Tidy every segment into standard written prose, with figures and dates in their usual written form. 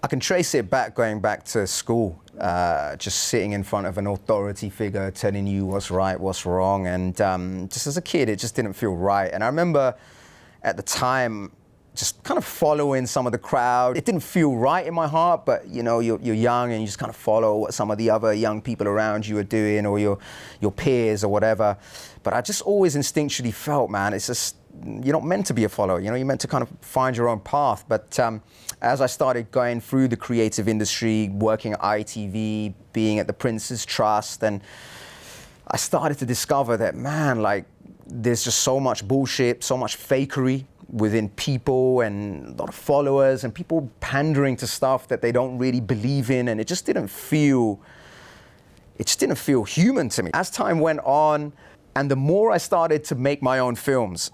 I can trace it back, going back to school, just sitting in front of an authority figure telling you what's right, what's wrong. And just as a kid, it just didn't feel right. And I remember at the time, just kind of following some of the crowd. It didn't feel right in my heart, but you know, you're young and you just kind of follow what some of the other young people around you are doing, or your peers or whatever. But I just always instinctually felt, man, it's just, you're not meant to be a follower, you know, you're meant to kind of find your own path. But as I started going through the creative industry, working at ITV, being at the Prince's Trust, and I started to discover that, man, like, there's just so much bullshit, so much fakery within people, and a lot of followers and people pandering to stuff that they don't really believe in, and it just didn't feel human to me. As time went on, and the more I started to make my own films,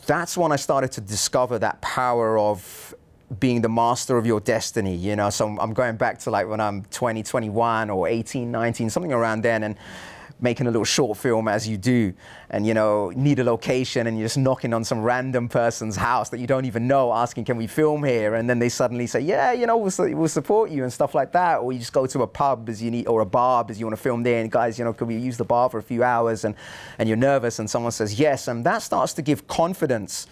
that's when I started to discover that power of being the master of your destiny, you know. So I'm going back to like when I'm 20, 21 or 18, 19, something around then, and making a little short film as you do, and you know, need a location, and you're just knocking on some random person's house that you don't even know, asking, can we film here? And then they suddenly say, yeah, you know, we'll support you and stuff like that. Or you just go to a pub as you need, or a bar as you want to film there, and guys, you know, could we use the bar for a few hours? And you're nervous, and someone says yes, and that starts to give confidence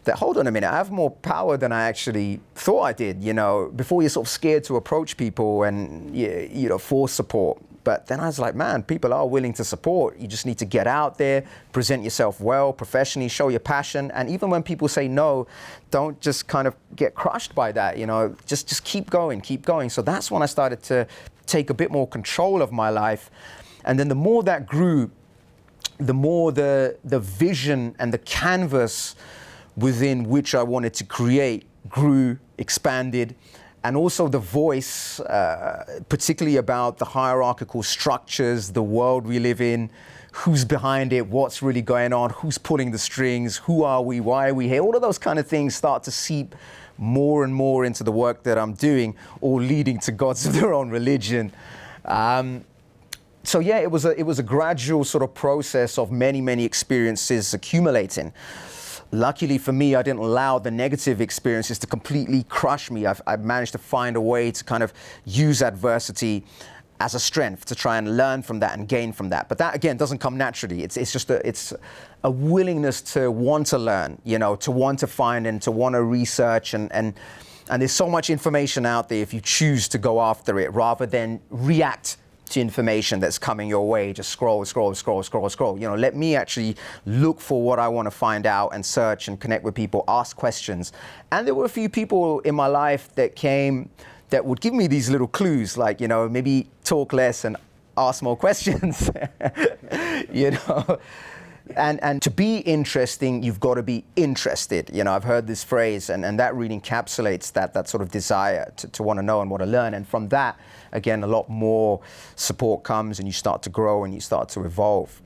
that, hold on a minute, I have more power than I actually thought I did, you know, before you're sort of scared to approach people and, you know, for support. But then I was like, man, people are willing to support. You just need to get out there, present yourself well, professionally, show your passion. And even when people say no, don't just kind of get crushed by that, you know, just keep going, keep going. So that's when I started to take a bit more control of my life. And then the more that grew, the more the vision and the canvas within which I wanted to create grew, expanded. And also the voice, particularly about the hierarchical structures, the world we live in, who's behind it, what's really going on, who's pulling the strings, who are we, why are we here? All of those kind of things start to seep more and more into the work that I'm doing, all leading to gods of their own religion. So yeah, it was a gradual sort of process of many, many experiences accumulating. Luckily for me, I didn't allow the negative experiences to completely crush me. I've managed to find a way to kind of use adversity as a strength, to try and learn from that and gain from that. But that, again, doesn't come naturally. It's just a willingness to want to learn, you know, to want to find and to want to research. And there's so much information out there if you choose to go after it, rather than react to information that's coming your way. Just scroll. You know, let me actually look for what I want to find out and search and connect with people, ask questions. And there were a few people in my life that came that would give me these little clues, like, you know, maybe talk less and ask more questions, you know. And to be interesting, you've got to be interested. You know, I've heard this phrase, and that really encapsulates that sort of desire to want to know and want to learn. And from that, again, a lot more support comes, and you start to grow and you start to evolve.